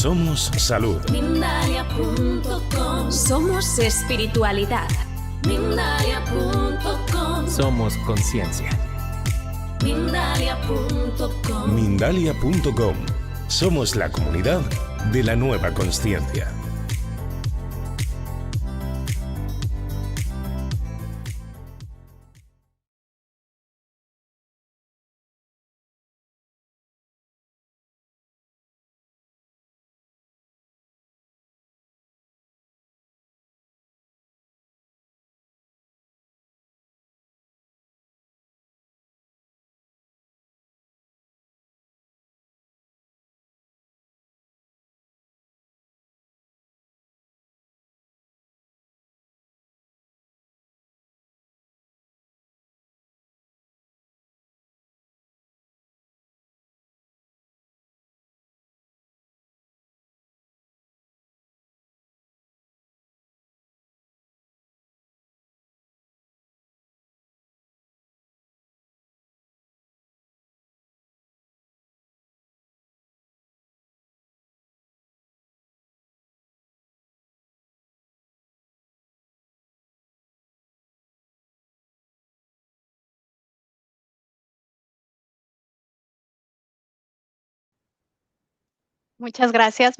Somos salud. Mindalia.com. Somos espiritualidad. Mindalia.com. Somos conciencia. Mindalia.com. Mindalia.com. Somos la comunidad de la nueva consciencia. Muchas gracias,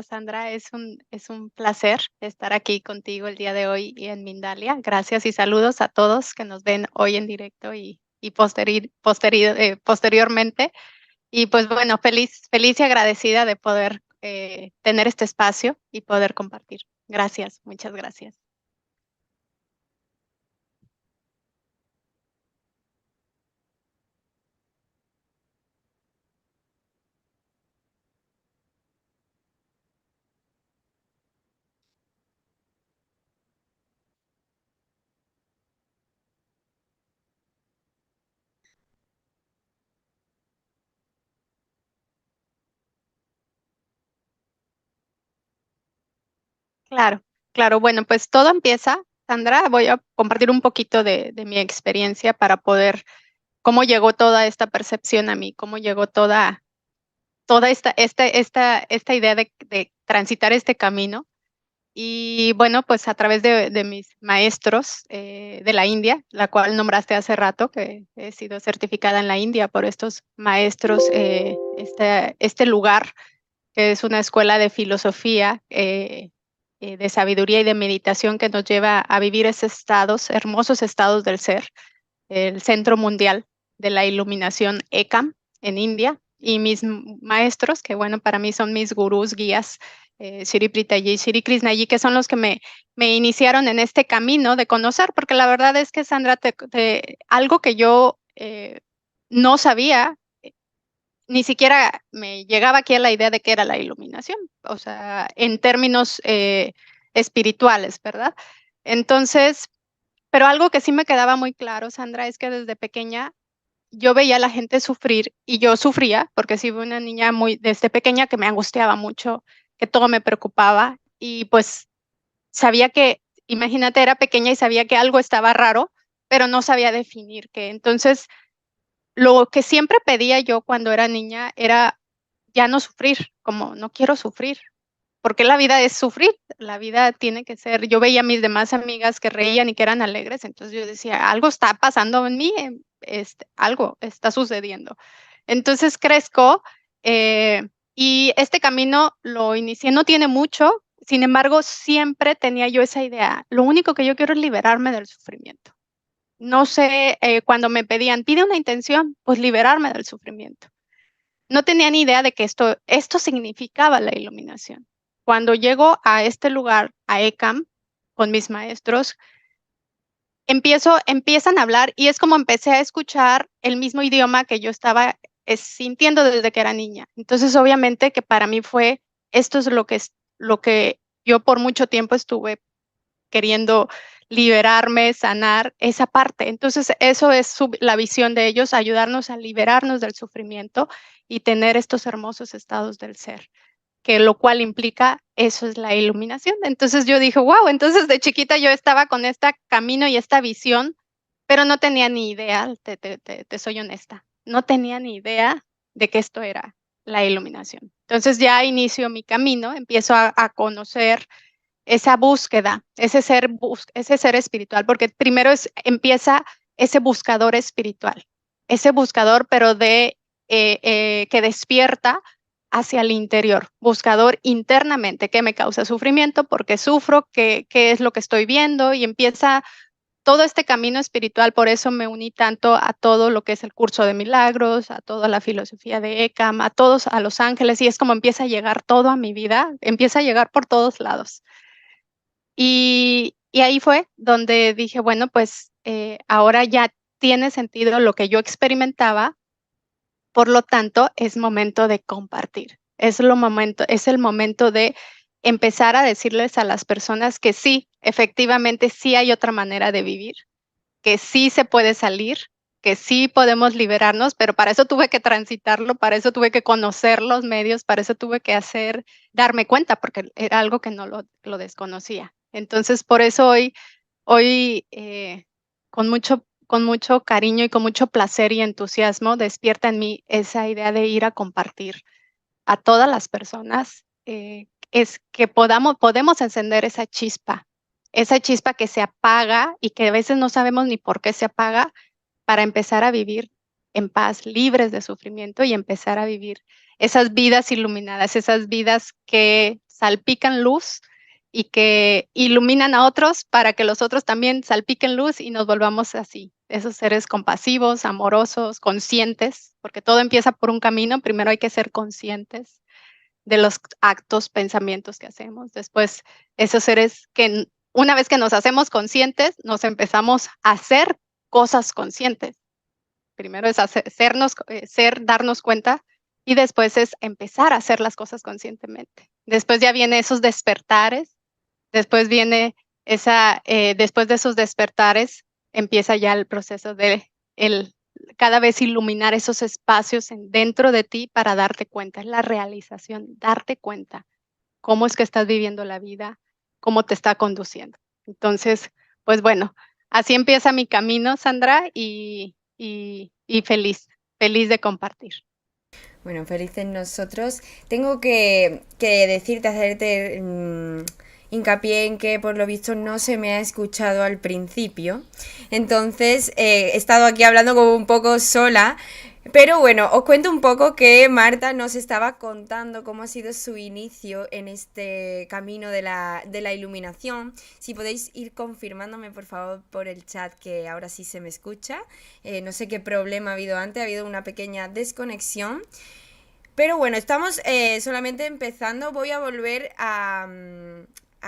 Sandra. Es un placer estar aquí contigo el día de hoy y en Mindalia. Gracias y saludos a todos que nos ven hoy en directo y posteriormente. Y pues bueno, feliz y agradecida de poder tener este espacio y poder compartir. Gracias, muchas gracias. Claro. Bueno, pues todo empieza, Sandra. Voy a compartir un poquito de mi experiencia para poder, cómo llegó toda esta percepción a mí, cómo llegó toda esta idea de transitar este camino. Y bueno, pues a través de mis maestros de la India, la cual nombraste hace rato, que he sido certificada en la India por estos maestros, este lugar, que es una escuela de filosofía, de sabiduría y de meditación que nos lleva a vivir esos estados, hermosos estados del ser, el Centro Mundial de la Iluminación ECAM en India, y mis maestros, que bueno, para mí son mis gurús, guías, Shri Pritaji, Shri Krishnaji, que son los que me iniciaron en este camino de conocer, porque la verdad es que, Sandra, algo que yo no sabía, ni siquiera me llegaba aquí a la idea de qué era la iluminación, o sea, en términos espirituales, ¿verdad? Entonces, pero algo que sí me quedaba muy claro, Sandra, es que desde pequeña yo veía a la gente sufrir y yo sufría, porque sí fui una niña muy desde pequeña que me angustiaba mucho, que todo me preocupaba y pues sabía que, imagínate, era pequeña y sabía que algo estaba raro, pero no sabía definir qué. Entonces, lo que siempre pedía yo cuando era niña era ya no sufrir, como no quiero sufrir, porque la vida es sufrir, la vida tiene que ser. Yo veía a mis demás amigas que reían y que eran alegres, entonces yo decía, algo está pasando en mí, algo está sucediendo. Entonces crezco y este camino lo inicié, no tiene mucho, sin embargo, siempre tenía yo esa idea, lo único que yo quiero es liberarme del sufrimiento. No sé, cuando me pedían, pide una intención, pues liberarme del sufrimiento. No tenía ni idea de que esto significaba la iluminación. Cuando llego a este lugar, a ECAM, con mis maestros, empiezan a hablar y es como empecé a escuchar el mismo idioma que yo estaba sintiendo desde que era niña. Entonces, obviamente que para mí esto es lo que yo por mucho tiempo estuve queriendo liberarme, sanar esa parte. Entonces, eso es la visión de ellos, ayudarnos a liberarnos del sufrimiento y tener estos hermosos estados del ser, que lo cual implica, eso es la iluminación. Entonces yo dije, wow, entonces de chiquita yo estaba con este camino y esta visión, pero no tenía ni idea, te soy honesta, no tenía ni idea de que esto era la iluminación. Entonces ya inicio mi camino, empiezo a conocer esa búsqueda, ese ser espiritual, porque primero empieza ese buscador espiritual, ese buscador, pero que despierta hacia el interior, buscador internamente, que me causa sufrimiento, porque sufro, qué es lo que estoy viendo, y empieza todo este camino espiritual. Por eso me uní tanto a todo lo que es el curso de milagros, a toda la filosofía de Ekam, a los ángeles, y es como empieza a llegar todo a mi vida, empieza a llegar por todos lados. Y ahí fue donde dije, bueno, pues ahora ya tiene sentido lo que yo experimentaba, por lo tanto es momento de compartir. Es el momento de empezar a decirles a las personas que sí, efectivamente sí hay otra manera de vivir, que sí se puede salir, que sí podemos liberarnos, pero para eso tuve que transitarlo, para eso tuve que conocer los medios, para eso tuve que darme cuenta, porque era algo que no lo desconocía. Entonces, por eso hoy con mucho cariño y con mucho placer y entusiasmo, despierta en mí esa idea de ir a compartir a todas las personas, es que podemos encender esa chispa que se apaga y que a veces no sabemos ni por qué se apaga, para empezar a vivir en paz, libres de sufrimiento, y empezar a vivir esas vidas iluminadas, esas vidas que salpican luz y que iluminan a otros para que los otros también salpiquen luz y nos volvamos así, esos seres compasivos, amorosos, conscientes, porque todo empieza por un camino. Primero hay que ser conscientes de los actos, pensamientos que hacemos. Después, esos seres que una vez que nos hacemos conscientes, nos empezamos a hacer cosas conscientes. Primero es darnos cuenta, y después es empezar a hacer las cosas conscientemente. Después ya viene esos despertares, después viene después de esos despertares, empieza ya el proceso de cada vez iluminar esos espacios dentro de ti para darte cuenta. Es la realización, darte cuenta cómo es que estás viviendo la vida, cómo te está conduciendo. Entonces, pues bueno, así empieza mi camino, Sandra, y feliz de compartir. Bueno, felices nosotros. Tengo que decirte, hacerte hincapié en que por lo visto no se me ha escuchado al principio. Entonces he estado aquí hablando como un poco sola. Pero bueno, os cuento un poco que Marta nos estaba contando cómo ha sido su inicio en este camino de la iluminación. Si podéis ir confirmándome, por favor, por el chat, que ahora sí se me escucha. No sé qué problema ha habido antes, ha habido una pequeña desconexión. Pero bueno, estamos solamente empezando. Voy a volver a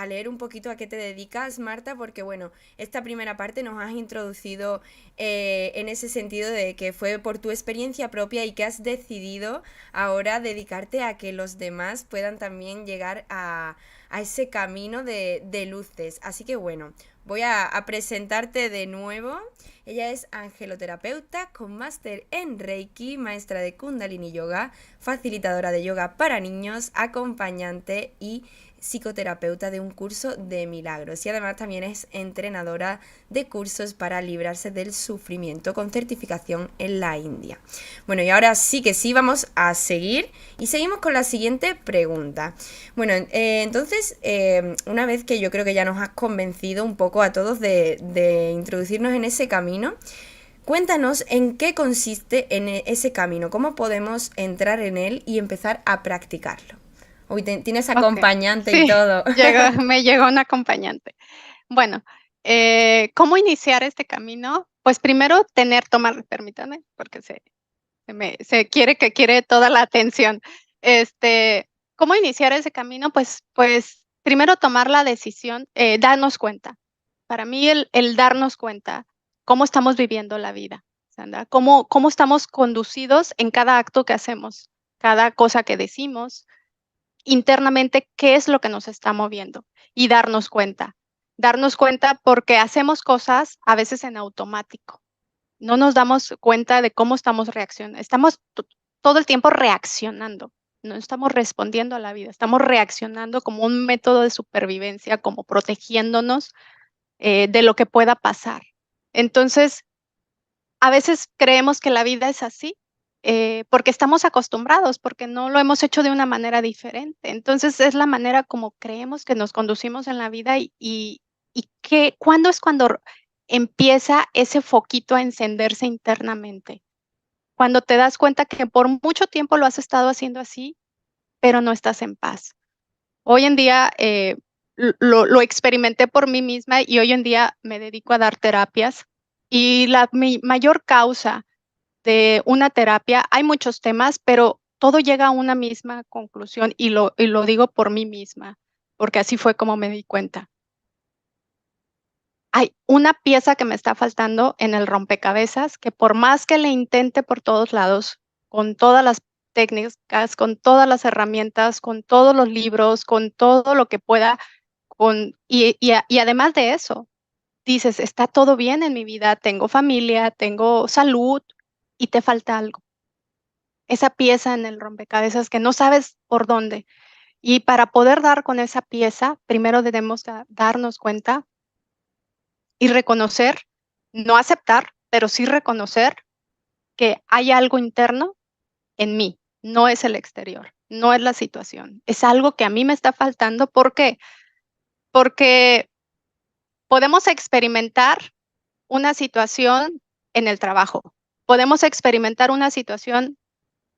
leer un poquito a qué te dedicas, Marta, porque bueno, esta primera parte nos has introducido en ese sentido de que fue por tu experiencia propia y que has decidido ahora dedicarte a que los demás puedan también llegar a ese camino de luces. Así que bueno, voy a presentarte de nuevo. Ella es angeloterapeuta con máster en Reiki, maestra de Kundalini Yoga, facilitadora de yoga para niños, acompañante y psicoterapeuta de un curso de milagros, y además también es entrenadora de cursos para librarse del sufrimiento con certificación en la India. Bueno, y ahora sí que sí, vamos a seguir y seguimos con la siguiente pregunta. Bueno, entonces, una vez que yo creo que ya nos has convencido un poco a todos de introducirnos en ese camino, cuéntanos en qué consiste en ese camino, cómo podemos entrar en él y empezar a practicarlo. Uy, tienes acompañante y todo. Me llegó un acompañante. Bueno, ¿cómo iniciar este camino? Pues primero permítanme, porque se quiere toda la atención. ¿Cómo iniciar ese camino? Pues primero tomar la decisión, darnos cuenta. Para mí el darnos cuenta cómo estamos viviendo la vida, Sandra, cómo estamos conducidos en cada acto que hacemos, cada cosa que decimos, internamente qué es lo que nos está moviendo, y darnos cuenta. Darnos cuenta porque hacemos cosas a veces en automático. No nos damos cuenta de cómo estamos reaccionando. Estamos todo el tiempo reaccionando. No estamos respondiendo a la vida. Estamos reaccionando como un método de supervivencia, como protegiéndonos de lo que pueda pasar. Entonces, a veces creemos que la vida es así, porque estamos acostumbrados, porque no lo hemos hecho de una manera diferente. Entonces es la manera como creemos que nos conducimos en la vida ¿cuándo es cuando empieza ese foquito a encenderse internamente? Cuando te das cuenta que por mucho tiempo lo has estado haciendo así, pero no estás en paz. Hoy en día lo experimenté por mí misma y hoy en día me dedico a dar terapias y mi mayor causa de una terapia, hay muchos temas, pero todo llega a una misma conclusión y lo digo por mí misma, porque así fue como me di cuenta. Hay una pieza que me está faltando en el rompecabezas, que por más que le intente por todos lados, con todas las técnicas, con todas las herramientas, con todos los libros, con todo lo que pueda, y además de eso, dices, está todo bien en mi vida, tengo familia, tengo salud, y te falta algo. Esa pieza en el rompecabezas que no sabes por dónde. Y para poder dar con esa pieza, primero debemos darnos cuenta y reconocer, no aceptar, pero sí reconocer que hay algo interno en mí, no es el exterior, no es la situación, es algo que a mí me está faltando. ¿Por qué? Porque podemos experimentar una situación en el trabajo, podemos experimentar una situación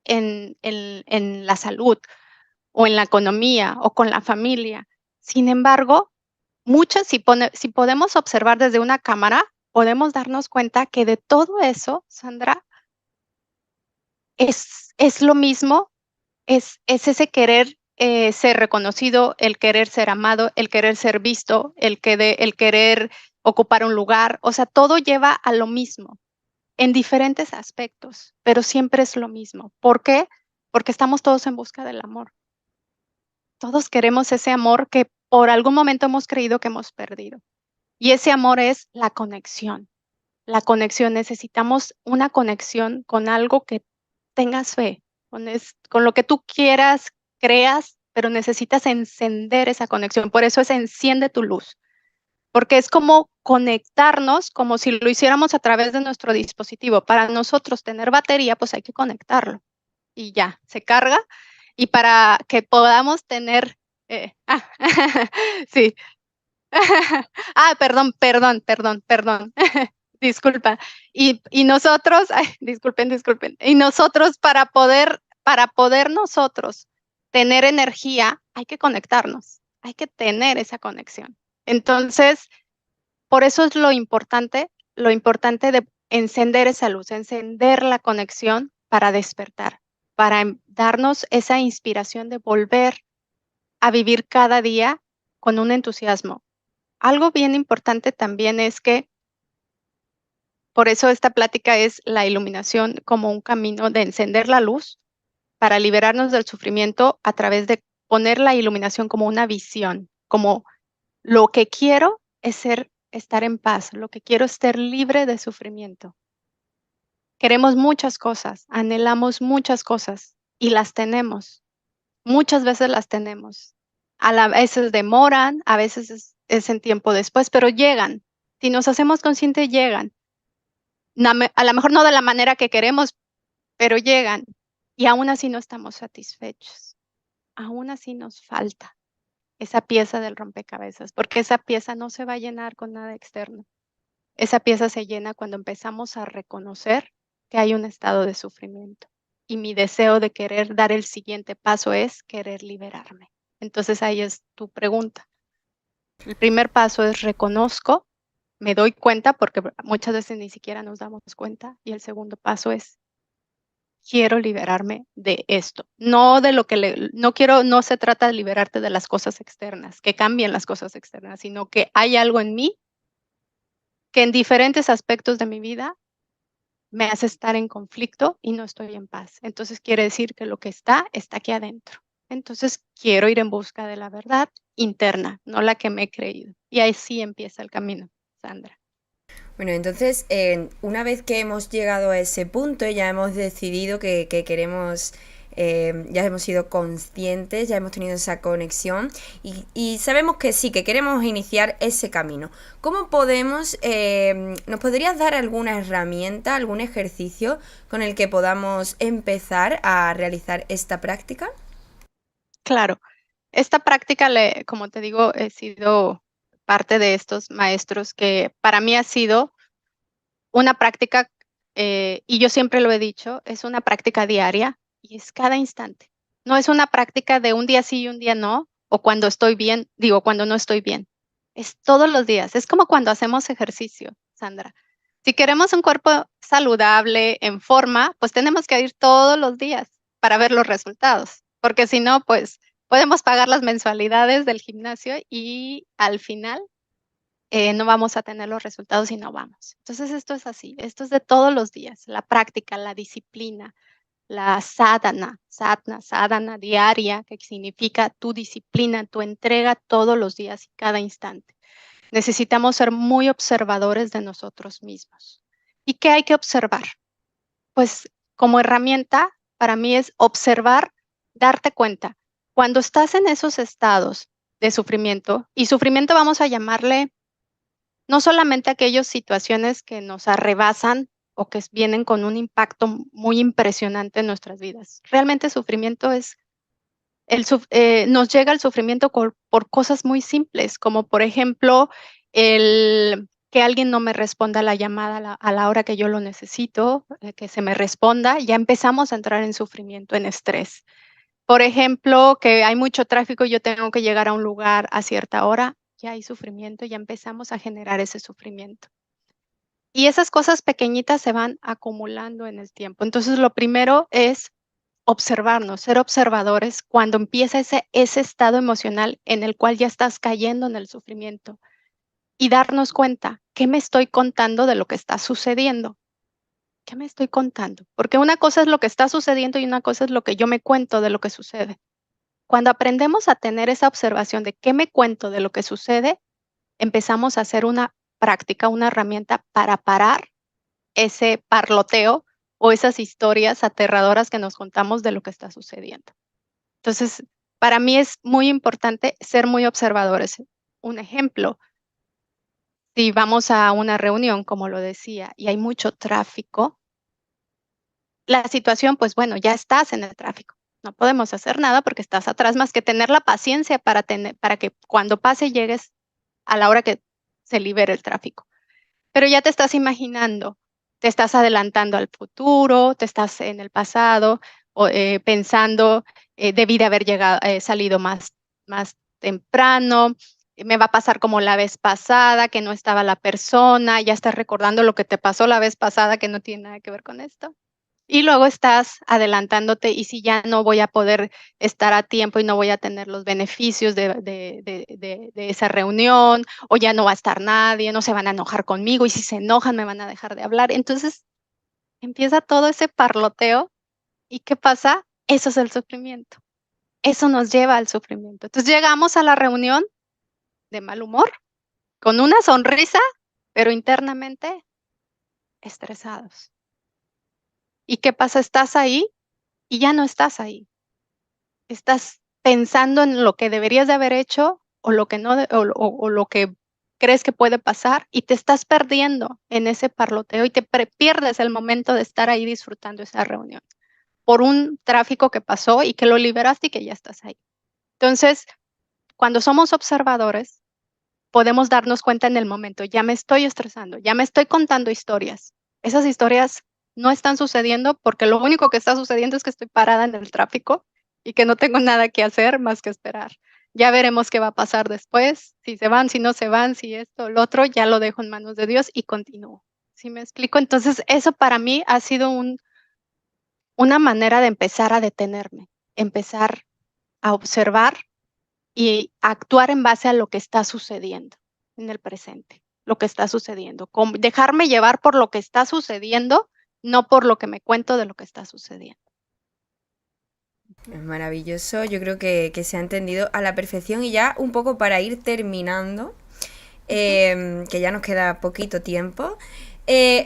en la salud o en la economía o con la familia. Sin embargo, si podemos observar desde una cámara, podemos darnos cuenta que de todo eso, Sandra, es lo mismo, es ese querer ser reconocido, el querer ser amado, el querer ser visto, el querer ocupar un lugar. O sea, todo lleva a lo mismo en diferentes aspectos, pero siempre es lo mismo. ¿Por qué? Porque estamos todos en busca del amor. Todos queremos ese amor que por algún momento hemos creído que hemos perdido. Y ese amor es la conexión. La conexión, necesitamos una conexión con algo que tengas fe, con lo que tú quieras, creas, pero necesitas encender esa conexión. Por eso es enciende tu luz, porque es como conectarnos, como si lo hiciéramos a través de nuestro dispositivo. Para nosotros tener batería, pues hay que conectarlo y ya, se carga. Y para que podamos tener, sí. Perdón. Disculpa. Y nosotros, ay, disculpen. Y nosotros para poder nosotros tener energía, hay que conectarnos, hay que tener esa conexión. Entonces, por eso es lo importante de encender esa luz, encender la conexión para despertar, para darnos esa inspiración de volver a vivir cada día con un entusiasmo. Algo bien importante también es que por eso esta plática es la iluminación como un camino de encender la luz para liberarnos del sufrimiento a través de poner la iluminación como una visión, como lo que quiero es estar en paz, lo que quiero es ser libre de sufrimiento. Queremos muchas cosas, anhelamos muchas cosas y las tenemos. Muchas veces las tenemos. Veces demoran, a veces es en tiempo después, pero llegan. Si nos hacemos conscientes, llegan. A lo mejor no de la manera que queremos, pero llegan. Y aún así no estamos satisfechos. Aún así nos falta esa pieza del rompecabezas, porque esa pieza no se va a llenar con nada externo. Esa pieza se llena cuando empezamos a reconocer que hay un estado de sufrimiento. Y mi deseo de querer dar el siguiente paso es querer liberarme. Entonces ahí es tu pregunta. El primer paso es reconozco, me doy cuenta, porque muchas veces ni siquiera nos damos cuenta. Y el segundo paso es quiero liberarme de esto. No de lo que no se trata de liberarte de las cosas externas, que cambien las cosas externas, sino que hay algo en mí que en diferentes aspectos de mi vida me hace estar en conflicto y no estoy en paz. Entonces quiere decir que lo que está aquí adentro. Entonces quiero ir en busca de la verdad interna, no la que me he creído. Y ahí sí empieza el camino, Sandra. Bueno, entonces, una vez que hemos llegado a ese punto y ya hemos decidido que queremos ya hemos sido conscientes, ya hemos tenido esa conexión y sabemos que sí, que queremos iniciar ese camino. ¿Cómo podemos, nos podrías dar alguna herramienta, algún ejercicio con el que podamos empezar a realizar esta práctica? Claro, esta práctica, como te digo, he sido parte de estos maestros que para mí ha sido una práctica, y yo siempre lo he dicho, es una práctica diaria y es cada instante. No es una práctica de un día sí y un día no, o cuando estoy bien, digo, cuando no estoy bien. Es todos los días. Es como cuando hacemos ejercicio, Sandra. Si queremos un cuerpo saludable, en forma, pues tenemos que ir todos los días para ver los resultados, porque si no, pues podemos pagar las mensualidades del gimnasio y al final no vamos a tener los resultados y no vamos. Entonces esto es así, esto es de todos los días, la práctica, la disciplina, la sadhana diaria, que significa tu disciplina, tu entrega todos los días y cada instante. Necesitamos ser muy observadores de nosotros mismos. ¿Y qué hay que observar? Pues como herramienta, para mí es observar, darte cuenta. Cuando estás en esos estados de sufrimiento, y sufrimiento vamos a llamarle no solamente aquellas situaciones que nos arrebasan o que vienen con un impacto muy impresionante en nuestras vidas. Realmente sufrimiento es, nos llega el sufrimiento por cosas muy simples, como por ejemplo el que alguien no me responda a la llamada a la hora que yo lo necesito, que se me responda, ya empezamos a entrar en sufrimiento, en estrés. Por ejemplo, que hay mucho tráfico y yo tengo que llegar a un lugar a cierta hora, ya hay sufrimiento, ya empezamos a generar ese sufrimiento. Y esas cosas pequeñitas se van acumulando en el tiempo. Entonces, lo primero es observarnos, ser observadores cuando empieza ese estado emocional en el cual ya estás cayendo en el sufrimiento y darnos cuenta, ¿qué me estoy contando de lo que está sucediendo? ¿Qué me estoy contando? Porque una cosa es lo que está sucediendo y una cosa es lo que yo me cuento de lo que sucede. Cuando aprendemos a tener esa observación de qué me cuento de lo que sucede, empezamos a hacer una práctica, una herramienta para parar ese parloteo o esas historias aterradoras que nos contamos de lo que está sucediendo. Entonces, para mí es muy importante ser muy observadores. Un ejemplo, si vamos a una reunión, como lo decía, y hay mucho tráfico, la situación, pues bueno, ya estás en el tráfico. No podemos hacer nada porque estás atrás, más que tener la paciencia para que cuando pase llegues a la hora que se libere el tráfico. Pero ya te estás imaginando, te estás adelantando al futuro, te estás en el pasado, pensando, debí de haber salido más temprano, me va a pasar como la vez pasada, que no estaba la persona, ya estás recordando lo que te pasó la vez pasada que no tiene nada que ver con esto. Y luego estás adelantándote y si ya no voy a poder estar a tiempo y no voy a tener los beneficios de esa reunión o ya no va a estar nadie, no se van a enojar conmigo y si se enojan me van a dejar de hablar. Entonces empieza todo ese parloteo y ¿qué pasa? Eso es el sufrimiento. Eso nos lleva al sufrimiento. Entonces llegamos a la reunión de mal humor, con una sonrisa, pero internamente estresados. ¿Y qué pasa? Estás ahí y ya no estás ahí. Estás pensando en lo que deberías de haber hecho o lo que no, o lo que crees que puede pasar y te estás perdiendo en ese parloteo y te pierdes el momento de estar ahí disfrutando esa reunión por un tráfico que pasó y que lo liberaste y que ya estás ahí. Entonces, cuando somos observadores, podemos darnos cuenta en el momento, ya me estoy estresando, ya me estoy contando historias. Esas historias no están sucediendo porque lo único que está sucediendo es que estoy parada en el tráfico y que no tengo nada que hacer más que esperar. Ya veremos qué va a pasar después, si se van, si no se van, si esto, lo otro, ya lo dejo en manos de Dios y continúo. ¿Sí me explico? Entonces, eso para mí ha sido una manera de empezar a detenerme, empezar a observar y actuar en base a lo que está sucediendo en el presente, lo que está sucediendo, dejarme llevar por lo que está sucediendo, no por lo que me cuento de lo que está sucediendo. Es maravilloso, yo creo que se ha entendido a la perfección y ya un poco para ir terminando, que ya nos queda poquito tiempo.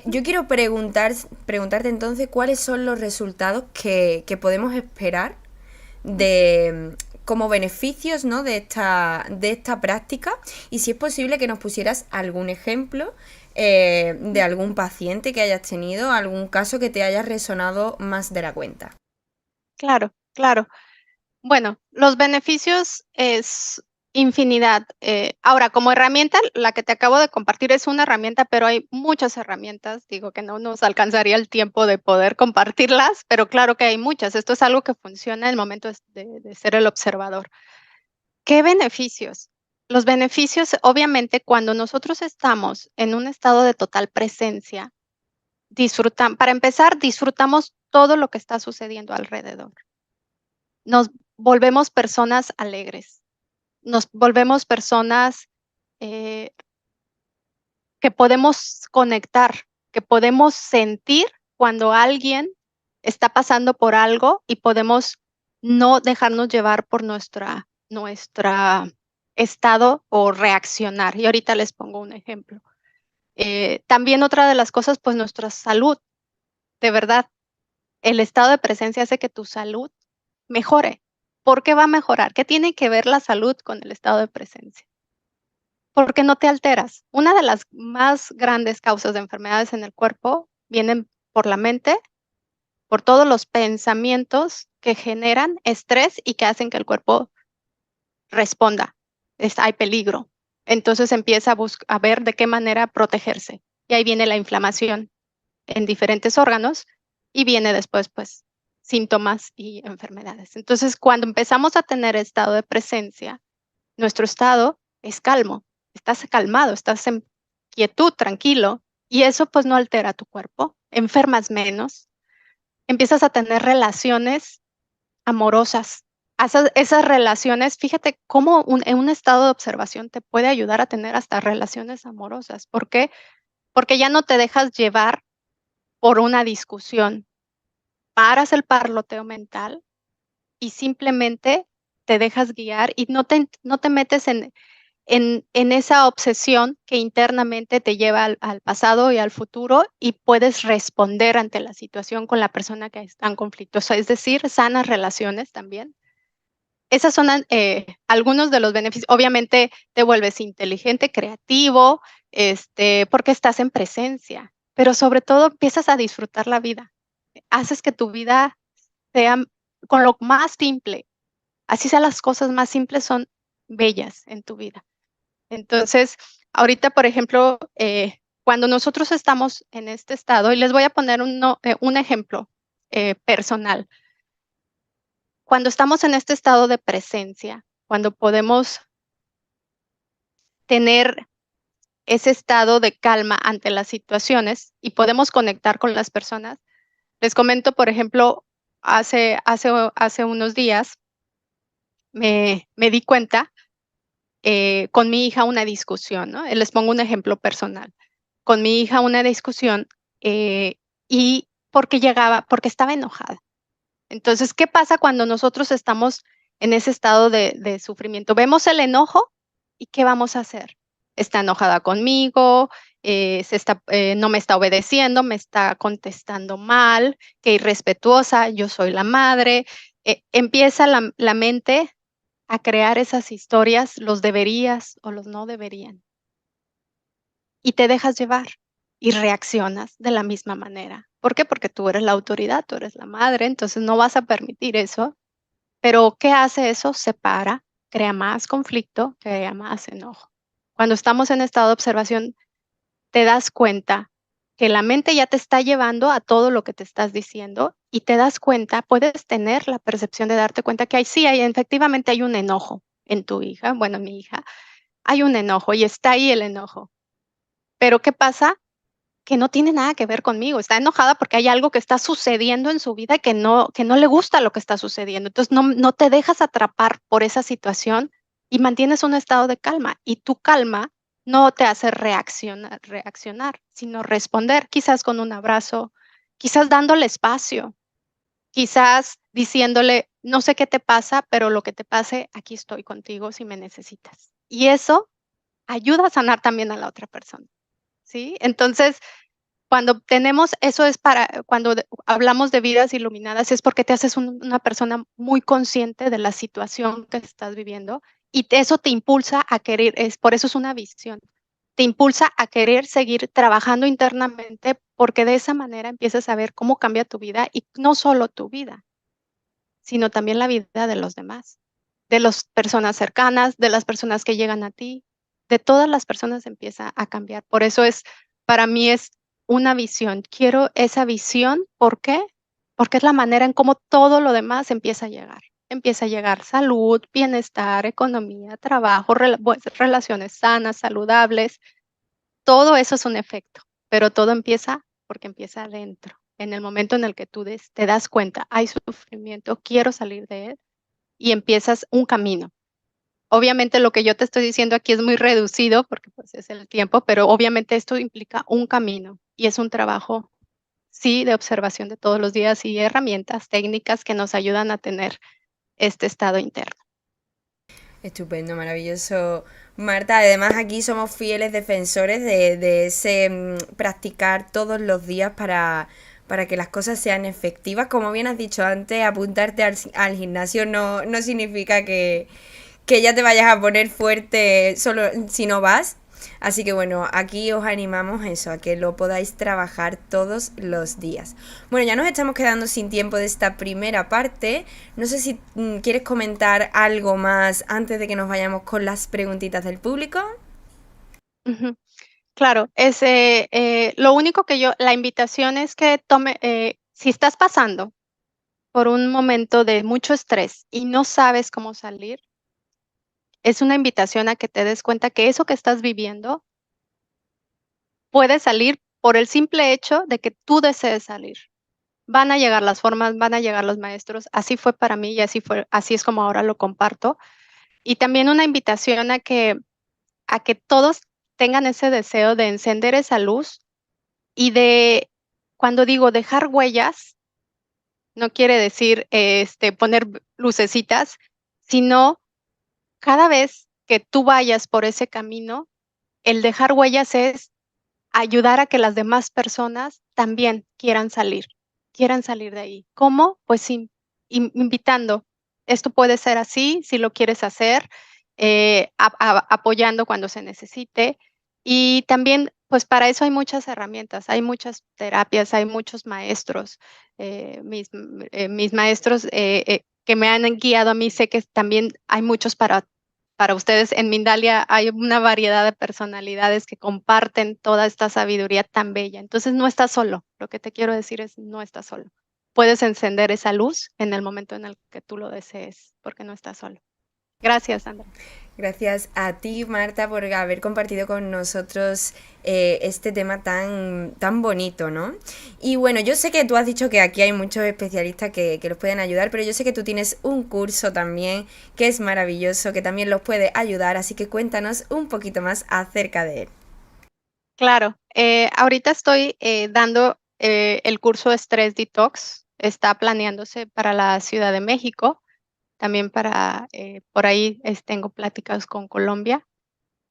Yo quiero preguntarte entonces cuáles son los resultados que podemos esperar de como beneficios, ¿no?, de esta práctica, y si es posible que nos pusieras algún ejemplo de algún paciente que hayas tenido, algún caso que te haya resonado más de la cuenta. Claro, claro. Bueno, los beneficios es infinidad. Ahora, como herramienta, la que te acabo de compartir es una herramienta, pero hay muchas herramientas. Digo que no nos alcanzaría el tiempo de poder compartirlas, pero claro que hay muchas. Esto es algo que funciona en el momento de ser el observador. ¿Qué beneficios? Los beneficios, obviamente, cuando nosotros estamos en un estado de total presencia, para empezar, disfrutamos todo lo que está sucediendo alrededor. Nos volvemos personas alegres, nos volvemos personas eh, que podemos conectar, que podemos sentir cuando alguien está pasando por algo y podemos no dejarnos llevar por nuestra estado o reaccionar. Y ahorita les pongo un ejemplo. También otra de las cosas, pues nuestra salud, de verdad, el estado de presencia hace que tu salud mejore. ¿Por qué va a mejorar? ¿Qué tiene que ver la salud con el estado de presencia? Porque no te alteras. Una de las más grandes causas de enfermedades en el cuerpo vienen por la mente, por todos los pensamientos que generan estrés y que hacen que el cuerpo responda. Hay peligro. Entonces empieza a ver de qué manera protegerse. Y ahí viene la inflamación en diferentes órganos y viene después, pues, síntomas y enfermedades. Entonces, cuando empezamos a tener estado de presencia, nuestro estado es calmo, estás calmado, estás en quietud, tranquilo, y eso pues no altera tu cuerpo, enfermas menos, empiezas a tener relaciones amorosas. Esas relaciones, fíjate cómo en un estado de observación te puede ayudar a tener hasta relaciones amorosas. ¿Por qué? Porque ya no te dejas llevar por una discusión, paras el parloteo mental y simplemente te dejas guiar y no te metes en esa obsesión que internamente te lleva al pasado y al futuro y puedes responder ante la situación con la persona que está en conflicto. O sea, es decir, sanas relaciones también. Esas son algunos de los beneficios. Obviamente te vuelves inteligente, creativo, porque estás en presencia, pero sobre todo empiezas a disfrutar la vida. Haces que tu vida sea con lo más simple. Así sean las cosas más simples, son bellas en tu vida. Entonces, ahorita, por ejemplo, cuando nosotros estamos en este estado, y les voy a poner un ejemplo personal. Cuando estamos en este estado de presencia, cuando podemos tener ese estado de calma ante las situaciones y podemos conectar con las personas, les comento, por ejemplo, hace unos días me di cuenta con mi hija una discusión, ¿no? Les pongo un ejemplo personal. Con mi hija una discusión y porque estaba enojada. Entonces, ¿qué pasa cuando nosotros estamos en ese estado de sufrimiento? Vemos el enojo y ¿qué vamos a hacer? Está enojada conmigo, no me está obedeciendo, me está contestando mal, qué irrespetuosa, yo soy la madre. Empieza la mente a crear esas historias, los deberías o los no deberían. Y te dejas llevar y reaccionas de la misma manera. ¿Por qué? Porque tú eres la autoridad, tú eres la madre, entonces no vas a permitir eso. Pero ¿qué hace eso? Separa, crea más conflicto, crea más enojo. Cuando estamos en estado de observación, te das cuenta que la mente ya te está llevando a todo lo que te estás diciendo y te das cuenta, puedes tener la percepción de darte cuenta que efectivamente hay un enojo en tu hija, bueno, mi hija, hay un enojo y está ahí el enojo. Pero ¿qué pasa? Que no tiene nada que ver conmigo, está enojada porque hay algo que está sucediendo en su vida que no le gusta lo que está sucediendo. Entonces no te dejas atrapar por esa situación y mantienes un estado de calma y tu calma no te hace reaccionar, sino responder, quizás con un abrazo, quizás dándole espacio, quizás diciéndole, no sé qué te pasa, pero lo que te pase, aquí estoy contigo si me necesitas. Y eso ayuda a sanar también a la otra persona, ¿sí? Entonces, cuando tenemos, eso es cuando hablamos de vidas iluminadas, es porque te haces una persona muy consciente de la situación que estás viviendo y eso te impulsa a querer, por eso es una visión, te impulsa a querer seguir trabajando internamente porque de esa manera empiezas a ver cómo cambia tu vida y no solo tu vida, sino también la vida de los demás, de las personas cercanas, de las personas que llegan a ti, de todas las personas empieza a cambiar. Por eso para mí es una visión. Quiero esa visión. ¿Por qué? Porque es la manera en cómo todo lo demás empieza a llegar. Empieza a llegar salud, bienestar, economía, trabajo, relaciones sanas, saludables. Todo eso es un efecto, pero todo empieza porque empieza adentro. En el momento en el que tú te das cuenta, hay sufrimiento, quiero salir de él y empiezas un camino. Obviamente lo que yo te estoy diciendo aquí es muy reducido porque pues es el tiempo, pero obviamente esto implica un camino y es un trabajo, sí, de observación de todos los días y herramientas técnicas que nos ayudan a tener este estado interno. Estupendo, maravilloso, Marta. Además, aquí somos fieles defensores de ese practicar todos los días para que las cosas sean efectivas. Como bien has dicho antes, apuntarte al gimnasio no significa que ya te vayas a poner fuerte solo si no vas. Así que bueno, aquí os animamos eso, a que lo podáis trabajar todos los días. Bueno, ya nos estamos quedando sin tiempo de esta primera parte. No sé si quieres comentar algo más antes de que nos vayamos con las preguntitas del público. Uh-huh. Claro, lo único la invitación es que si estás pasando por un momento de mucho estrés y no sabes cómo salir, es una invitación a que te des cuenta que eso que estás viviendo puede salir por el simple hecho de que tú desees salir. Van a llegar las formas, van a llegar los maestros. Así fue para mí y así es como ahora lo comparto. Y también una invitación a que todos tengan ese deseo de encender esa luz y cuando digo dejar huellas, no quiere decir poner lucecitas, sino cada vez que tú vayas por ese camino, el dejar huellas es ayudar a que las demás personas también quieran salir de ahí. ¿Cómo? Pues sí, invitando. Esto puede ser así, si lo quieres hacer, apoyando cuando se necesite. Y también, pues para eso hay muchas herramientas, hay muchas terapias, hay muchos maestros. Mis maestros que me han guiado a mí, sé que también hay muchos para ustedes. En Mindalia hay una variedad de personalidades que comparten toda esta sabiduría tan bella. Entonces no estás solo. Lo que te quiero decir es no estás solo. Puedes encender esa luz en el momento en el que tú lo desees, porque no estás solo. Gracias, Sandra. Gracias a ti, Marta, por haber compartido con nosotros este tema tan bonito, ¿no? Y bueno, yo sé que tú has dicho que aquí hay muchos especialistas que los pueden ayudar, pero yo sé que tú tienes un curso también que es maravilloso, que también los puede ayudar, así que cuéntanos un poquito más acerca de él. Claro, ahorita estoy dando el curso de Stress Detox, está planeándose para la Ciudad de México. También por ahí tengo pláticas con Colombia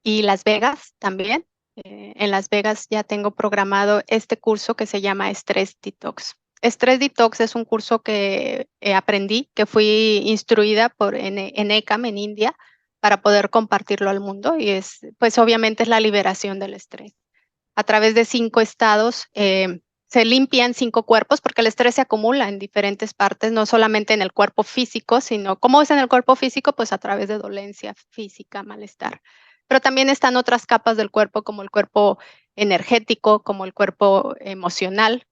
y Las Vegas también. En Las Vegas ya tengo programado este curso que se llama Stress Detox. Stress Detox es un curso que aprendí, que fui instruida en ECAM en India para poder compartirlo al mundo y pues obviamente es la liberación del estrés. A través de 5 estados se limpian 5 cuerpos porque el estrés se acumula en diferentes partes, no solamente en el cuerpo físico, sino ¿cómo es en el cuerpo físico? Pues a través de dolencia física, malestar. Pero también están otras capas del cuerpo como el cuerpo energético, como el cuerpo emocional,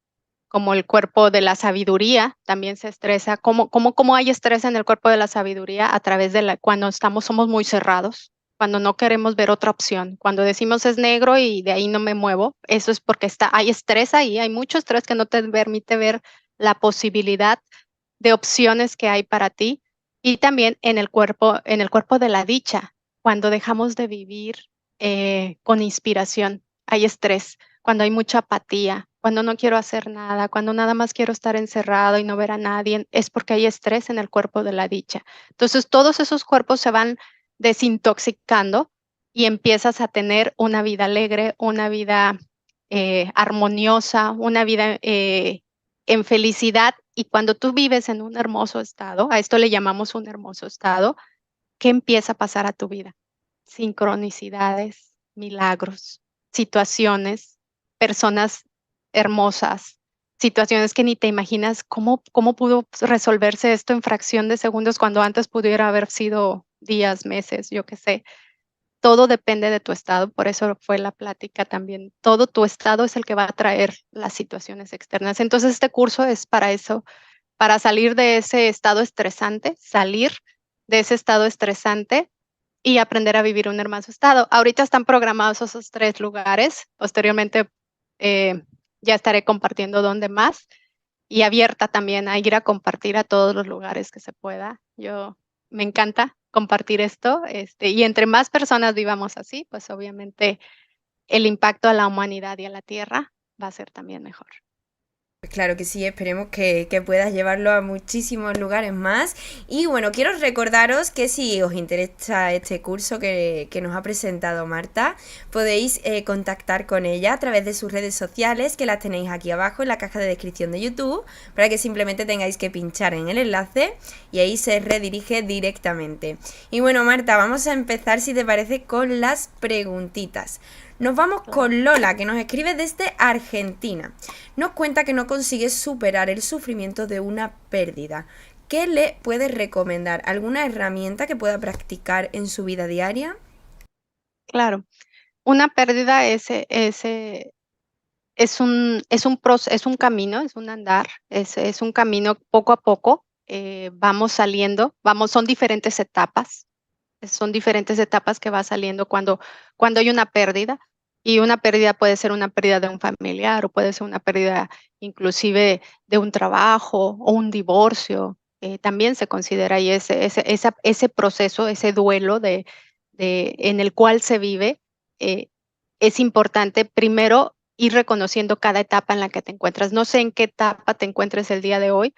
como el cuerpo de la sabiduría, también se estresa. ¿Cómo hay estrés en el cuerpo de la sabiduría? A través de cuando somos muy cerrados, cuando no queremos ver otra opción, cuando decimos es negro y de ahí no me muevo, eso es porque hay estrés ahí, hay mucho estrés que no te permite ver la posibilidad de opciones que hay para ti. Y también en el cuerpo de la dicha, cuando dejamos de vivir con inspiración, hay estrés, cuando hay mucha apatía, cuando no quiero hacer nada, cuando nada más quiero estar encerrado y no ver a nadie, es porque hay estrés en el cuerpo de la dicha. Entonces, todos esos cuerpos se van desintoxicando y empiezas a tener una vida alegre, una vida armoniosa, una vida en felicidad. Y cuando tú vives en un hermoso estado, a esto le llamamos un hermoso estado, ¿qué empieza a pasar a tu vida? Sincronicidades, milagros, situaciones, personas hermosas, situaciones que ni te imaginas cómo pudo resolverse esto en fracción de segundos cuando antes pudiera haber sido días, meses, yo qué sé. Todo depende de tu estado, por eso fue la plática también. Todo tu estado es el que va a traer las situaciones externas. Entonces, este curso es para eso, para salir de ese estado estresante, salir de ese estado estresante y aprender a vivir un hermoso estado. Ahorita están programados esos 3 lugares. Posteriormente ya estaré compartiendo dónde más y abierta también a ir a compartir a todos los lugares que se pueda. Yo me encanta compartir esto, y entre más personas vivamos así, pues obviamente el impacto a la humanidad y a la tierra va a ser también mejor. Claro que sí, esperemos que puedas llevarlo a muchísimos lugares más. Y bueno, quiero recordaros que si os interesa este curso que nos ha presentado Marta, podéis contactar con ella a través de sus redes sociales, que las tenéis aquí abajo en la caja de descripción de YouTube, para que simplemente tengáis que pinchar en el enlace y ahí se redirige directamente. Y bueno, Marta, vamos a empezar, si te parece, con las preguntitas. Nos vamos con Lola, que nos escribe desde Argentina. Nos cuenta que no consigue superar el sufrimiento de una pérdida. ¿Qué le puedes recomendar? ¿Alguna herramienta que pueda practicar en su vida diaria? Claro, una pérdida es un camino, es un andar, es un camino poco a poco. Vamos saliendo, son diferentes etapas que va saliendo cuando hay una pérdida. Y una pérdida puede ser una pérdida de un familiar o puede ser una pérdida inclusive de un trabajo o un divorcio. También se considera ahí ese proceso, ese duelo en el cual se vive. Es importante primero ir reconociendo cada etapa en la que te encuentras. No sé en qué etapa te encuentres el día de hoy,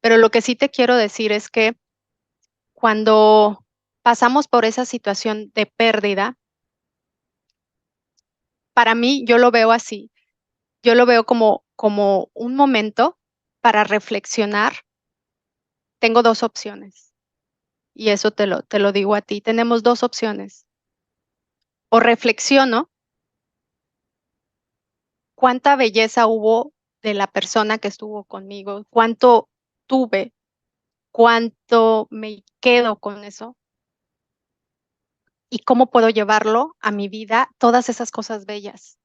pero lo que sí te quiero decir es que cuando pasamos por esa situación de pérdida, para mí yo lo veo así, yo lo veo como un momento para reflexionar. Tengo 2 opciones y eso te lo digo a ti. Tenemos 2 opciones. O reflexiono cuánta belleza hubo de la persona que estuvo conmigo, cuánto tuve, cuánto me quedo con eso y cómo puedo llevarlo a mi vida, todas esas cosas bellas,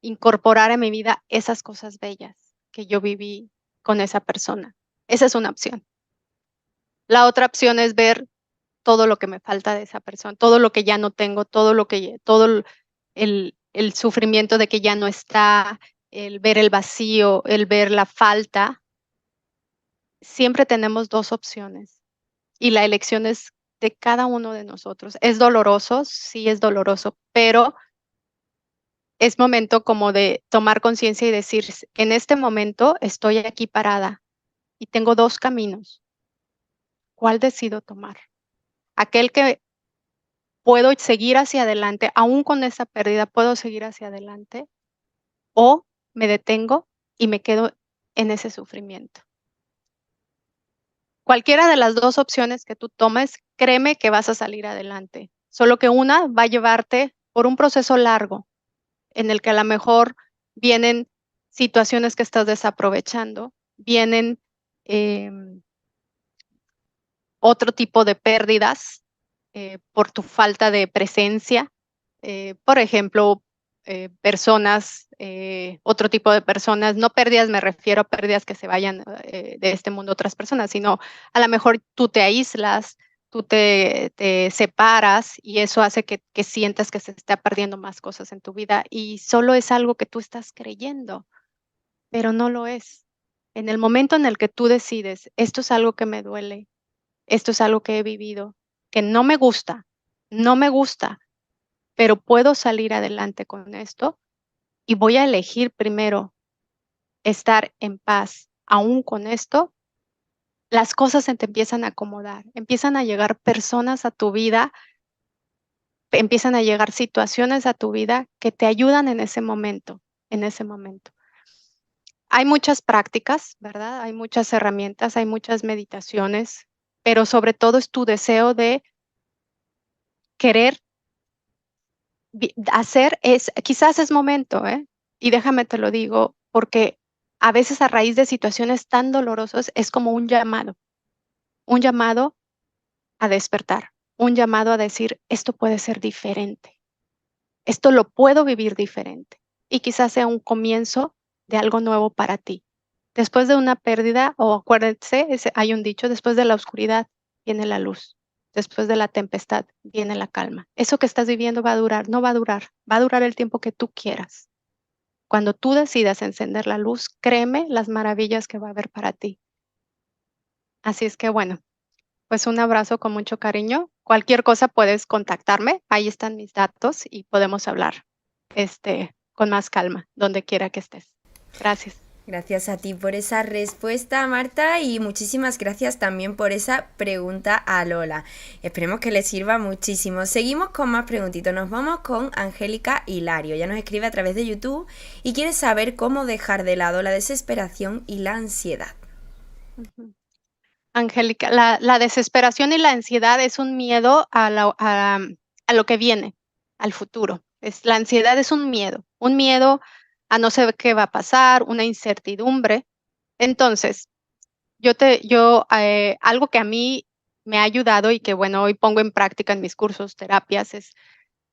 incorporar a mi vida esas cosas bellas que yo viví con esa persona. Esa es una opción. La otra opción es ver todo lo que me falta de esa persona, todo lo que ya no tengo, todo el sufrimiento de que ya no está, el ver el vacío, el ver la falta. Siempre tenemos 2 opciones y la elección es de cada uno de nosotros. Es doloroso, sí es doloroso, pero es momento como de tomar conciencia y decir, en este momento estoy aquí parada y tengo 2 caminos. ¿Cuál decido tomar? Aquel que puedo seguir hacia adelante, aún con esa pérdida, puedo seguir hacia adelante o me detengo y me quedo en ese sufrimiento. Cualquiera de las 2 opciones que tú tomes, créeme que vas a salir adelante. Solo que una va a llevarte por un proceso largo en el que a lo mejor vienen situaciones que estás desaprovechando, vienen otro tipo de pérdidas por tu falta de presencia. Por ejemplo, personas, otro tipo de personas, no pérdidas, me refiero a pérdidas que se vayan de este mundo a otras personas, sino a lo mejor tú te aíslas, tú te separas y eso hace que sientas que se está perdiendo más cosas en tu vida y solo es algo que tú estás creyendo, pero no lo es. En el momento en el que tú decides, esto es algo que me duele, esto es algo que he vivido, que no me gusta, pero puedo salir adelante con esto y voy a elegir primero estar en paz. Aún con esto, las cosas se te empiezan a acomodar, empiezan a llegar personas a tu vida, empiezan a llegar situaciones a tu vida que te ayudan en ese momento. en ese momento. Hay muchas prácticas, ¿verdad? Hay muchas herramientas, hay muchas meditaciones, pero sobre todo es tu deseo de querer hacer, quizás es momento, ¿eh? Y déjame te lo digo, porque a veces a raíz de situaciones tan dolorosas es como un llamado a despertar, un llamado a decir, esto puede ser diferente, esto lo puedo vivir diferente. Y quizás sea un comienzo de algo nuevo para ti. Después de una pérdida, o acuérdense, hay un dicho, después de la oscuridad viene la luz. Después de la tempestad viene la calma. Eso que estás viviendo va a durar, no va a durar, va a durar el tiempo que tú quieras. Cuando tú decidas encender la luz, créeme las maravillas que va a haber para ti. Así es que bueno, pues un abrazo con mucho cariño. Cualquier cosa puedes contactarme, ahí están mis datos y podemos hablar con más calma, donde quiera que estés. Gracias. Gracias a ti por esa respuesta, Marta, y muchísimas gracias también por esa pregunta a Lola. Esperemos que les sirva muchísimo. Seguimos con más preguntitos. Nos vamos con Angélica Hilario. Ya nos escribe a través de YouTube y quiere saber cómo dejar de lado la desesperación y la ansiedad. Angélica, la desesperación y la ansiedad es un miedo a lo que viene, al futuro. La ansiedad es un miedo a no saber qué va a pasar, una incertidumbre. Entonces, algo que a mí me ha ayudado y que, bueno, hoy pongo en práctica en mis cursos, terapias, es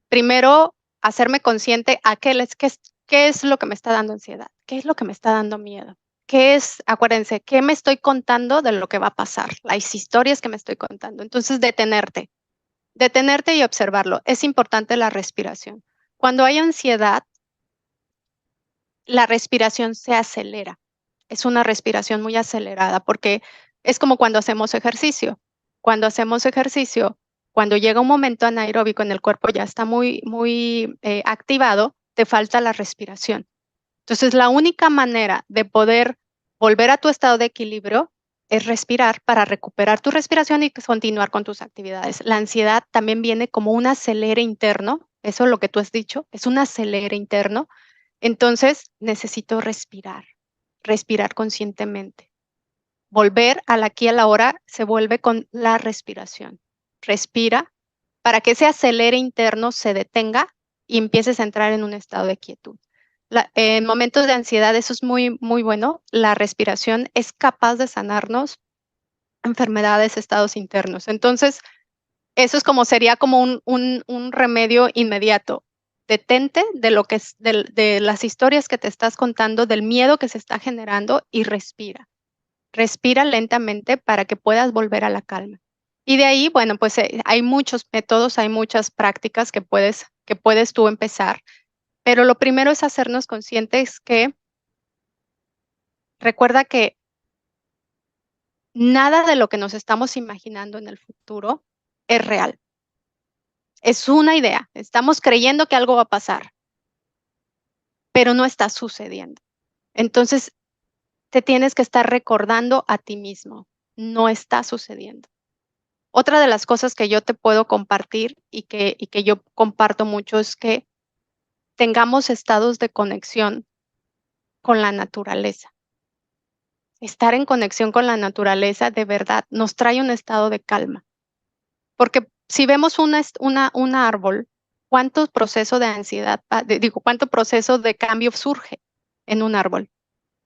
primero hacerme consciente a qué es lo que me está dando ansiedad, qué es lo que me está dando miedo. Acuérdense, qué me estoy contando de lo que va a pasar, las historias que me estoy contando. Entonces, detenerte y observarlo. Es importante la respiración. Cuando hay ansiedad, la respiración se acelera. Es una respiración muy acelerada porque es como cuando hacemos ejercicio. Cuando llega un momento anaeróbico en el cuerpo ya está muy activado, te falta la respiración. Entonces, la única manera de poder volver a tu estado de equilibrio es respirar para recuperar tu respiración y continuar con tus actividades. La ansiedad también viene como un acelere interno, eso es lo que tú has dicho, es un acelere interno. Entonces, necesito respirar conscientemente. Volver al aquí y a la hora se vuelve con la respiración. Respira para que ese acelere interno se detenga y empieces a entrar en un estado de quietud. En momentos de ansiedad, eso es muy, muy bueno. La respiración es capaz de sanarnos enfermedades, estados internos. Entonces, eso sería como un remedio inmediato. Detente de lo que es, de las historias que te estás contando, del miedo que se está generando y respira. Respira lentamente para que puedas volver a la calma. Y de ahí, bueno, pues hay muchos métodos, hay muchas prácticas que puedes tú empezar. Pero lo primero es hacernos conscientes que recuerda que nada de lo que nos estamos imaginando en el futuro es real. Es una idea. Estamos creyendo que algo va a pasar, pero no está sucediendo. Entonces, te tienes que estar recordando a ti mismo. No está sucediendo. Otra de las cosas que yo te puedo compartir y que yo comparto mucho es que tengamos estados de conexión con la naturaleza. Estar en conexión con la naturaleza de verdad nos trae un estado de calma. Porque si vemos un árbol, ¿cuánto proceso de ansiedad, cuánto proceso de cambio surge en un árbol?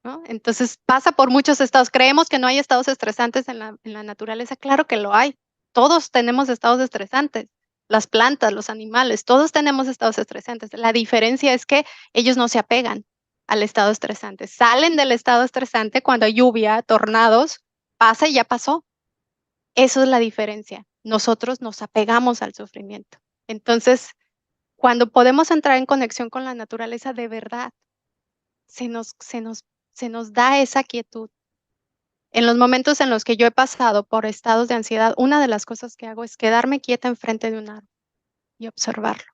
¿No? Entonces pasa por muchos estados. Creemos que no hay estados estresantes en la naturaleza. Claro que lo hay. Todos tenemos estados estresantes. Las plantas, los animales, todos tenemos estados estresantes. La diferencia es que ellos no se apegan al estado estresante. Salen del estado estresante cuando hay lluvia, tornados, pasa y ya pasó. Eso es la diferencia. Nosotros nos apegamos al sufrimiento. Entonces, cuando podemos entrar en conexión con la naturaleza de verdad, se nos da esa quietud. En los momentos en los que yo he pasado por estados de ansiedad, una de las cosas que hago es quedarme quieta enfrente de un árbol y observarlo.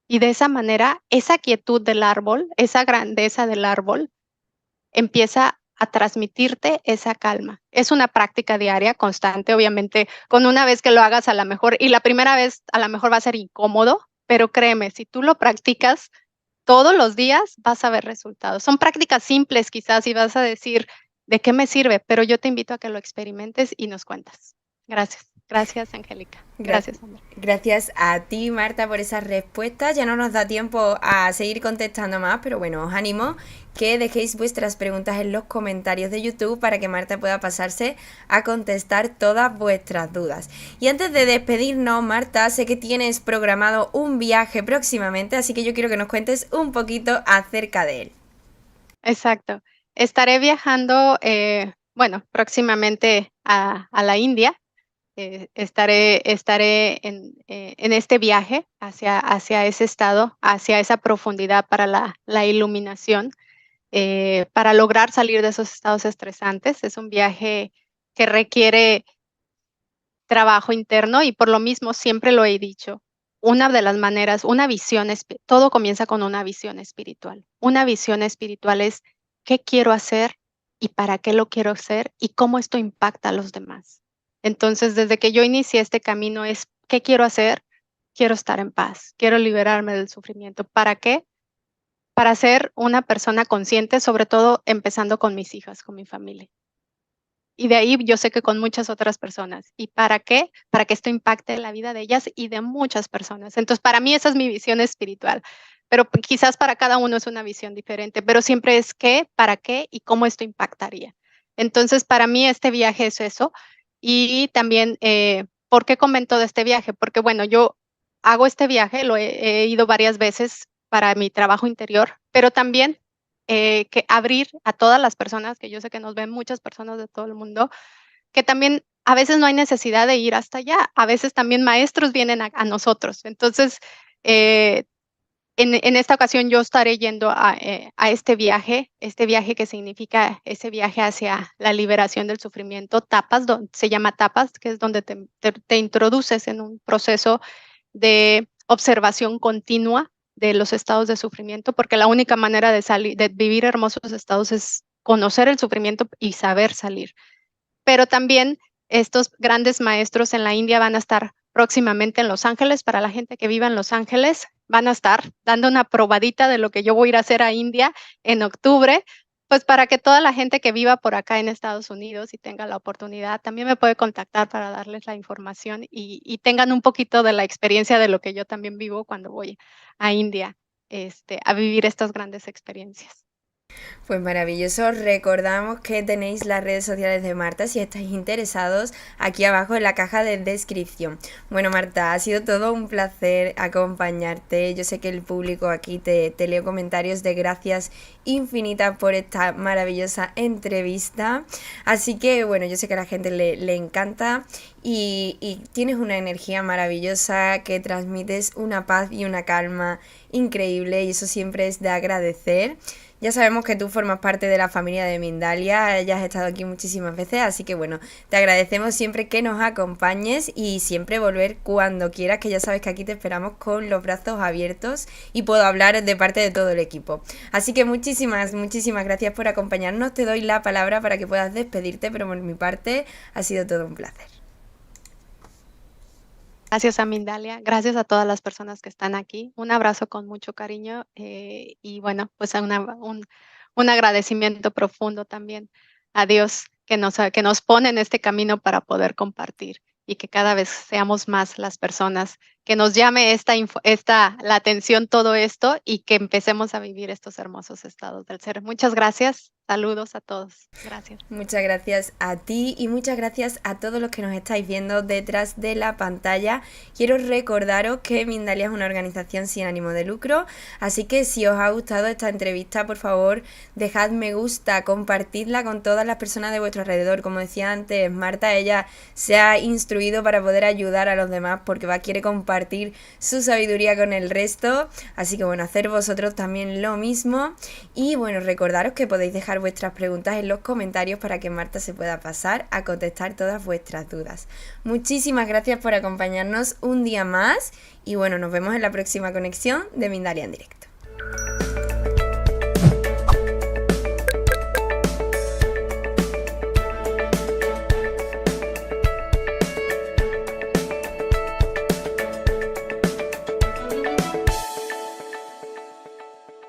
Y de esa manera, esa quietud del árbol, esa grandeza del árbol, empieza a transmitirte esa calma. Es una práctica diaria, constante, obviamente, con una vez que lo hagas a la mejor, y la primera vez a lo mejor va a ser incómodo, pero créeme, si tú lo practicas, todos los días vas a ver resultados. Son prácticas simples quizás y vas a decir, ¿de qué me sirve? Pero yo te invito a que lo experimentes y nos cuentas. Gracias. Gracias, Angélica. Gracias, Sandra. Gracias a ti, Marta, por esas respuestas. Ya no nos da tiempo a seguir contestando más, pero bueno, os animo que dejéis vuestras preguntas en los comentarios de YouTube para que Marta pueda pasarse a contestar todas vuestras dudas. Y antes de despedirnos, Marta, sé que tienes programado un viaje próximamente, así que yo quiero que nos cuentes un poquito acerca de él. Exacto. Estaré viajando, próximamente a la India. Estaré en este viaje hacia ese estado, hacia esa profundidad para la iluminación, para lograr salir de esos estados estresantes. Es un viaje que requiere trabajo interno y por lo mismo siempre lo he dicho. Una de las maneras, todo comienza con una visión espiritual. Una visión espiritual es qué quiero hacer y para qué lo quiero hacer y cómo esto impacta a los demás. Entonces, desde que yo inicié este camino es, ¿qué quiero hacer? Quiero estar en paz, quiero liberarme del sufrimiento. ¿Para qué? Para ser una persona consciente, sobre todo empezando con mis hijas, con mi familia. Y de ahí yo sé que con muchas otras personas. ¿Y para qué? Para que esto impacte la vida de ellas y de muchas personas. Entonces, para mí esa es mi visión espiritual. Pero quizás para cada uno es una visión diferente, pero siempre es qué, para qué y cómo esto impactaría. Entonces, para mí este viaje es eso. Y también, ¿por qué comento de este viaje? Porque, bueno, yo hago este viaje, he ido varias veces para mi trabajo interior, pero también que abrir a todas las personas, que yo sé que nos ven muchas personas de todo el mundo, que también a veces no hay necesidad de ir hasta allá, a veces también maestros vienen a nosotros. Entonces, en esta ocasión yo estaré yendo a este viaje que significa ese viaje hacia la liberación del sufrimiento, Tapas, se llama Tapas, que es donde te introduces en un proceso de observación continua de los estados de sufrimiento, porque la única manera de vivir hermosos estados es conocer el sufrimiento y saber salir. Pero también estos grandes maestros en la India van a estar próximamente en Los Ángeles. Para la gente que viva en Los Ángeles, van a estar dando una probadita de lo que yo voy a ir a hacer a India en octubre, pues para que toda la gente que viva por acá en Estados Unidos y tenga la oportunidad, también me puede contactar para darles la información y tengan un poquito de la experiencia de lo que yo también vivo cuando voy a India, a vivir estas grandes experiencias. Pues maravilloso, recordamos que tenéis las redes sociales de Marta si estáis interesados aquí abajo en la caja de descripción. Bueno, Marta, ha sido todo un placer acompañarte. Yo sé que el público aquí te leo comentarios de gracias infinitas por esta maravillosa entrevista. Así que bueno, yo sé que a la gente le encanta y tienes una energía maravillosa que transmites una paz y una calma increíble y eso siempre es de agradecer. Ya sabemos que tú formas parte de la familia de Mindalia, ya has estado aquí muchísimas veces, así que bueno, te agradecemos siempre que nos acompañes y siempre volver cuando quieras, que ya sabes que aquí te esperamos con los brazos abiertos y puedo hablar de parte de todo el equipo. Así que muchísimas gracias por acompañarnos, te doy la palabra para que puedas despedirte, pero por mi parte ha sido todo un placer. Gracias a Mindalia, gracias a todas las personas que están aquí. Un abrazo con mucho cariño y bueno, pues un agradecimiento profundo también a Dios que nos pone en este camino para poder compartir y que cada vez seamos más las personas que nos llame la atención todo esto y que empecemos a vivir estos hermosos estados del ser. Muchas gracias. Saludos a todos. Gracias. Muchas gracias a ti y muchas gracias a todos los que nos estáis viendo detrás de la pantalla. Quiero recordaros que Mindalia es una organización sin ánimo de lucro, así que si os ha gustado esta entrevista, por favor, dejad me gusta, compartidla con todas las personas de vuestro alrededor. Como decía antes, Marta, ella se ha instruido para poder ayudar a los demás porque quiere compartir su sabiduría con el resto, así que bueno, hacer vosotros también lo mismo y bueno, recordaros que podéis dejar vuestras preguntas en los comentarios para que Marta se pueda pasar a contestar todas vuestras dudas. Muchísimas gracias por acompañarnos un día más y bueno, nos vemos en la próxima conexión de Mindalia en directo.